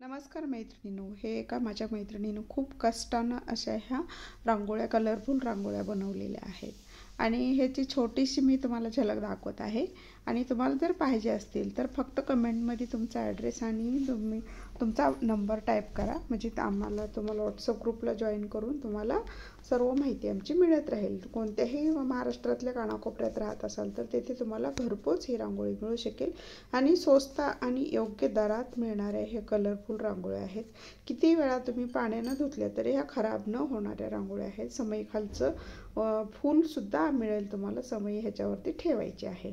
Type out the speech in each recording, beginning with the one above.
नमस्कार मैत्रिणींनो, हे एका माझ्या मैत्रिणीनं खूप कष्टानं अशा ह्या रांगोळ्या कलरफुल रांगोळ्या बनवलेल्या आहेत आणि ह्याची छोटीशी मी तुम्हाला झलक दाखवत आहे. आणि तुम्हाला जर पाहिजे असतील तर फक्त कमेंटमध्ये तुमचा ॲड्रेस आणि तुमचा नंबर टाईप करा, म्हणजे तुम्हाला व्हॉट्सअप ग्रुपला जॉईन करून तुम्हाला सर्व माहिती आमची मिळत राहील. कोणत्याही महाराष्ट्रातल्या कानाकोपऱ्यात राहत असाल तर तेथे तुम्हाला घरपोच ही रांगोळी मिळू शकेल आणि स्वस्त आणि योग्य दरात मिळणाऱ्या हे कलरफुल रांगोळ्या आहेत. किती वेळा तुम्ही पाण्यानं धुतल्या तरी ह्या खराब न होणाऱ्या रांगोळ्या आहेत. समईखालचं फूलसुद्धा मिळेल तुम्हाला, समई ह्याच्यावरती ठेवायची आहे.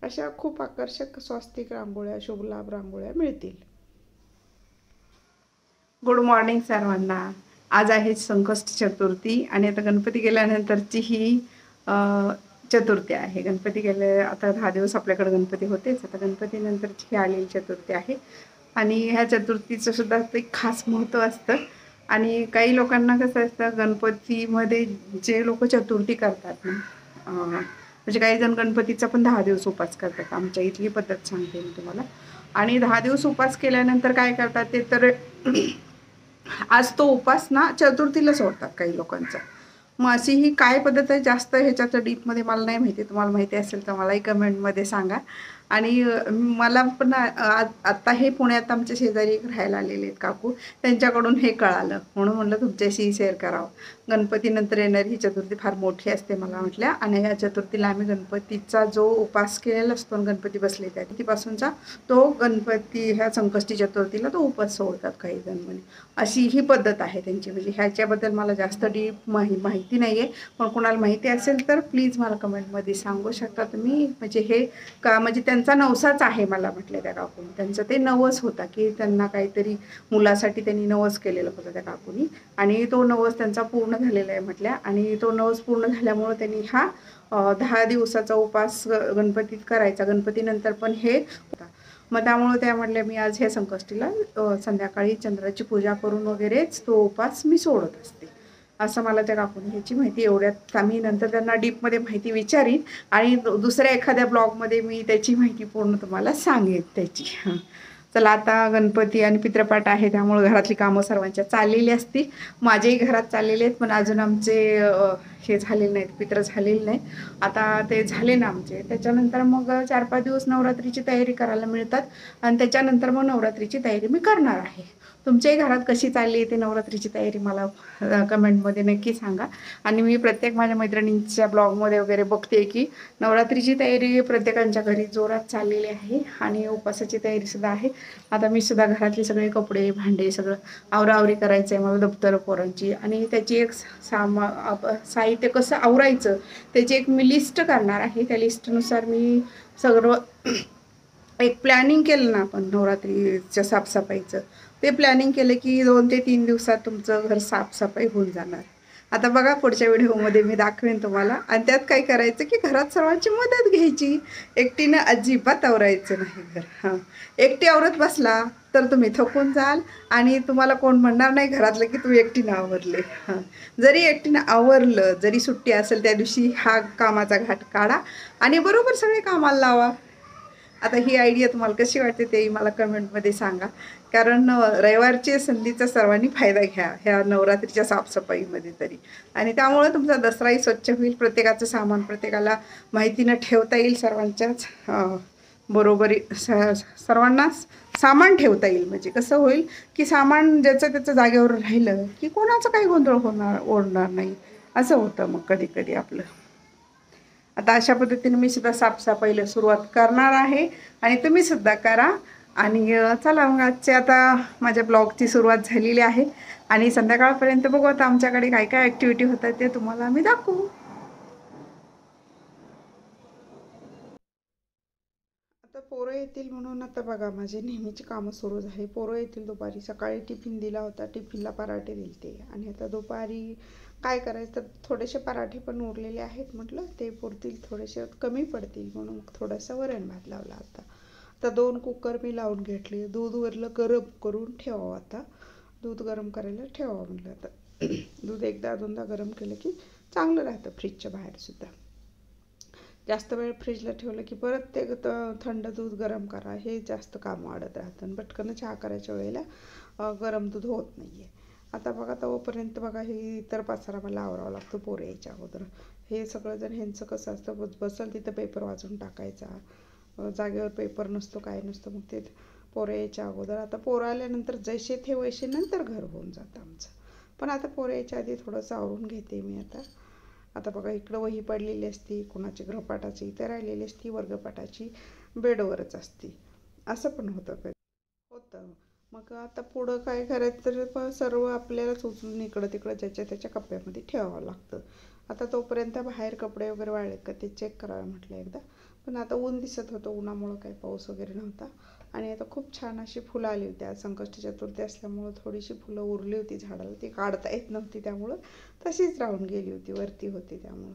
अशा खूप आकर्षक स्वस्तिक रांगोळ्या, शुभलाभ रांगोळ्या मिळतील. गुड मॉर्निंग सर्वांना. आज आहे संकष्ट चतुर्थी आणि आता गणपती गेल्यानंतरची ही चतुर्थी आहे. गणपती गेले आता 10 दिवस आपल्याकडे गणपती होतेच, आता गणपती नंतरची ही आलेली चतुर्थी आहे आणि ह्या चतुर्थीचं सुद्धा एक खास महत्त्व असतं. आणि काही लोकांना कसं असतं, गणपतीमध्ये जे लोक चतुर्थी करतात ना, म्हणजे काही जण गणपतीचा पण 10 दिवस उपास करतात. आमच्या इथली पद्धत सांगते मी तुम्हाला. आणि 10 दिवस उपास केल्यानंतर काय करतात ते तर आज तो उपास ना चतुर्थीला सोडतात काही लोकांचा. मग अशी ही काय पद्धत आहे, जास्त ह्याच्यात डीपमध्ये मला नाही माहिती. तुम्हाला माहिती असेल तर मलाही कमेंटमध्ये सांगा. आणि मला पण आत्ता हे पुण्यात आमच्या शेजारी एक राहायला आलेले आहेत काकू, त्यांच्याकडून हे कळालं म्हणून म्हणलं तुमच्याशी शेअर करावं. गणपतीनंतर येणारी ही चतुर्थी फार मोठी असते मला म्हटल्या. आणि ह्या चतुर्थीला आम्ही गणपतीचा जो उपास केलेला असतो, गणपती बसले त्या तिथपासूनचा तो गणपती ह्या संकष्टी चतुर्थीला तो उपास सोडतात काही जण. म्हणजे अशी ही पद्धत आहे त्यांची. म्हणजे ह्याच्याबद्दल मला जास्त डीप माहिती नाही आहे, पण कोणाला माहिती असेल तर प्लीज मला कमेंटमध्ये सांगू शकता तुम्ही. म्हणजे हे का म्हणजे त्यांचा नवसाच आहे मला म्हटलं त्या काकून. त्यांचं ते नवस होता की त्यांना काहीतरी मुलासाठी त्यांनी नवस केलेलं होतं त्या काकूनी, आणि तो नवस त्यांचा पूर्ण झालेला आहे म्हटल्या. आणि तो नवस पूर्ण झाल्यामुळं त्यांनी हा 10 दिवसाचा उपास गणपतीत करायचा. गणपतीनंतर पण हे होता. मग त्यामुळे त्या म्हटल्या मी आज ह्या संकष्टीला संध्याकाळी चंद्राची पूजा करून वगैरेच तो उपास मी सोडत असते, असं मला त्या काकून ह्याची माहिती. एवढ्यात आम्ही नंतर त्यांना डीपमध्ये माहिती विचारीन आणि दुसऱ्या एखाद्या ब्लॉगमध्ये मी त्याची माहिती पूर्ण तुम्हाला सांगेन त्याची. चला, आता गणपती आणि पित्रपाठ आहे त्यामुळे घरातली कामं सर्वांच्या चाललेली असतील. माझ्याही घरात चाललेले आहेत, पण अजून आमचे हे झालेले नाहीत, पित्र झालेले नाही. आता ते झाले ना आमचे, त्याच्यानंतर मग 4-5 दिवस नवरात्रीची तयारी करायला मिळतात आणि त्याच्यानंतर मग नवरात्रीची तयारी मी करणार आहे. तुमच्याही घरात कशी चालली आहे ती नवरात्रीची तयारी मला कमेंटमध्ये नक्की सांगा. आणि मी प्रत्येक माझ्या मैत्रिणींच्या ब्लॉगमध्ये वगैरे बघते की नवरात्रीची तयारी प्रत्येकांच्या घरी जोरात चाललेली आहे आणि उपासाची तयारीसुद्धा आहे. आता मी सुद्धा घरातले सगळे कपडे भांडे सगळं आवराआवरी करायचं आहे मला, दप्तर पोरांची. आणि त्याची एक साहित्य कसं आवरायचं त्याची एक मी लिस्ट करणार आहे. त्या लिस्टनुसार मी सगळं एक प्लॅनिंग केलं ना आपण नवरात्रीच्या साफसफाईचं, ते प्लॅनिंग केलं की 2 ते 3 दिवसात तुमचं घर साफसफाई होऊन जाणार. आता बघा पुढच्या व्हिडिओमध्ये मी दाखवेन तुम्हाला. आणि त्यात काय करायचं की घरात सर्वांची मदत घ्यायची, एकटीनं अजिबात आवरायचं नाही घर. हां, एकटी आवरत बसला तर तुम्ही थकून जाल आणि तुम्हाला कोण म्हणणार नाही घरातलं की तू एकटीनं आवरले. हां, जरी एकटीनं आवरलं, जरी सुट्टी असेल त्या दिवशी हा कामाचा घाट काढा आणि बरोबर सगळे कामाला लावा. आता ही आयडिया तुम्हाला कशी वाटते तेही मला कमेंटमध्ये सांगा. कारण रविवारच्या संधीचा सर्वांनी फायदा घ्या ह्या नवरात्रीच्या साफसफाईमध्ये तरी. आणि त्यामुळं तुमचा दसराही स्वच्छ होईल, प्रत्येकाचं सामान प्रत्येकाला माहितीनं ठेवता येईल, सर्वांच्याच बरोबरी सर्वांना सामान ठेवता येईल. म्हणजे कसं होईल की सामान ज्याचं त्याचं जागेवर राहिलं की कोणाचं काही गोंधळ ओढणार नाही, असं होतं मग कधी कधी आपलं. आता अशा पद्धतीने मी सुद्धा साफसफाईला सुरुवात करणार आहे आणि तुम्ही सुद्धा करा. आणि चला मग आजचे आता माझ्या ब्लॉगची सुरुवात झालेली आहे आणि संध्याकाळपर्यंत बघू आता आमच्याकडे काय काय ॲक्टिव्हिटी होतात ते तुम्हाला आम्ही दाखवू. आता पोरं येतील म्हणून आता बघा माझी नेहमीची कामं सुरू झाली. पोरं येतील दुपारी. सकाळी टिफिन दिला होता, टिफिनला पराठे दिलते आणि आता दुपारी काय करायचं तर थोडेसे पराठे पण उरलेले आहेत, म्हटलं ते पुरतील, थोडेसे कमी पडतील म्हणून थोडासा वरण भात लावला होता. आता 2 कुकर मी लावून घेतले. दूध वरलं गरम करून ठेवावं. आता दूध गरम करायला ठेवावं म्हटलं. आता दूध एकदा दोनदा गरम केलं की चांगलं राहतं फ्रीजच्या बाहेरसुद्धा. जास्त वेळ फ्रीजला ठेवलं की परत ते थंड दूध गरम करा, हे जास्त काम वाढत राहतं आणि पटकन चहा करायच्या वेळेला गरम दूध होत नाही आहे. आता बघा तोपर्यंत बघा हे इतर पसारा मला आवरावा लागतो पोरं यायच्या अगोदर. हे सगळं जर ह्यांचं कसं असतं, बसल तिथं पेपर वाचून टाकायचा, जागेवर पेपर नसतो काय नसतं, मग ते पोरं यायच्या अगोदर. आता पोरं आल्यानंतर जैसे थे वैसे नंतर घर होऊन जातं आमचं. पण आता पोरं यायच्या आधी थोडंसं आवरून घेते मी आता. आता बघा इकडं वही पडलेली असती, कोणाची गृहपाठाची इथे राहिलेली असती, वर्गपाठाची बेडवरच असती. असं पण होतं होतं. मग आता पुढं काय करायचं, तर सर्व आपल्यालाच उचलून इकडं तिकडं ज्याच्या त्याच्या कप्प्यामध्ये ठेवावं लागतं. आता तोपर्यंत बाहेर कपडे वगैरे वाळले का ते चेक करावं म्हटलं एकदा. पण आता ऊन दिसत होतं, उन्हामुळं काही पाऊस वगैरे नव्हता. आणि आता खूप छान अशी फुलं आली होती. आज संकष्टी चतुर्थी असल्यामुळं थोडीशी फुलं उरली होती झाडाला, ती काढता येत नव्हती त्यामुळं तशीच राहून गेली होती, वरती होती त्यामुळं.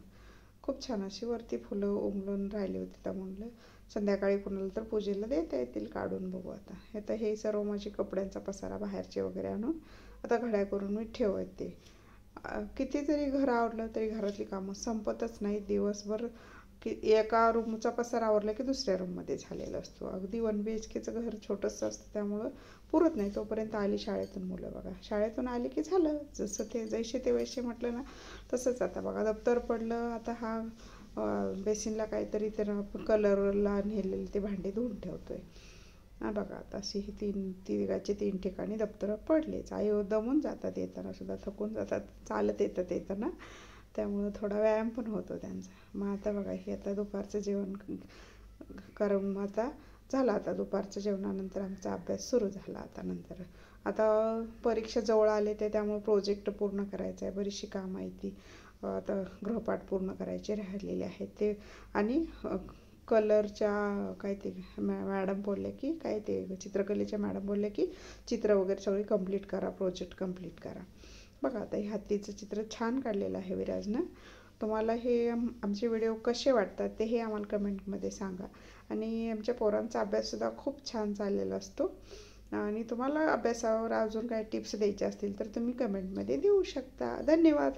खूप छान अशी वरती फुलं उमलून राहिली होती. तर म्हणलं संध्याकाळी कुणाला तर पूजेला देता येतील काढून, बघू आता हे सर्व माझी कपड्यांचा पसारा बाहेरचे वगैरे आणून आता घड्या करून मी ठेवते. किती जरी घर आवरलं तरी घरातली कामं संपतच नाही दिवसभर. की एका रूमचा पसारा आवरला की दुसऱ्या रूममध्ये झालेला असतो. अगदी 1 BHKचं घर छोटंसं असतं त्यामुळं पुरत नाही. तोपर्यंत आली शाळेतून मुलं, बघा शाळेतून आली की झालं जसं ते जैसे ते वैसे म्हटलं ना तसंच. आता बघा दप्तर पडलं, आता हा बेसिनला काहीतरी तर आपण कलरला नेलेली ते भांडी धुवून ठेवतोय. हा बघा आता अशी ही तिघाचे 3 ठिकाणी दप्तरं पडलेच. आई दमून जातात येताना सुद्धा, थकून जातात चालत येतात येताना, त्यामुळं थोडा व्यायाम पण होतो त्यांचा. मग आता बघा हे आता दुपारचं जेवण करून आता झालं. आता दुपारच्या जेवणानंतर आमचा अभ्यास सुरू झाला. आता परीक्षा जवळ आले ते, त्यामुळे प्रोजेक्ट पूर्ण करायचा आहे, बरीचशी कामं आहे ती. आता गृहपाठ पूर्ण करायचे राहिलेले आहेत ते. आणि कलरच्या काय ते मॅडम बोलले की काय ते चित्रकलेच्या मॅडम बोलले की चित्र वगैरे सगळी कंप्लीट करा, प्रोजेक्ट कंप्लीट करा. बघा आता हे हत्तीचं चित्र छान काढलेलं आहे विराजनं. तुम्हाला हे आमचे व्हिडिओ कसे वाटतात ते हे आम्हाला कमेंटमध्ये सांगा. आणि आमच्या पोरांचा अभ्याससुद्धा खूप छान चाललेला असतो. आणि तुम्हाला अभ्यासावर अजून काही टिप्स द्यायचे असतील तर तुम्ही कमेंटमध्ये देऊ शकता. धन्यवाद.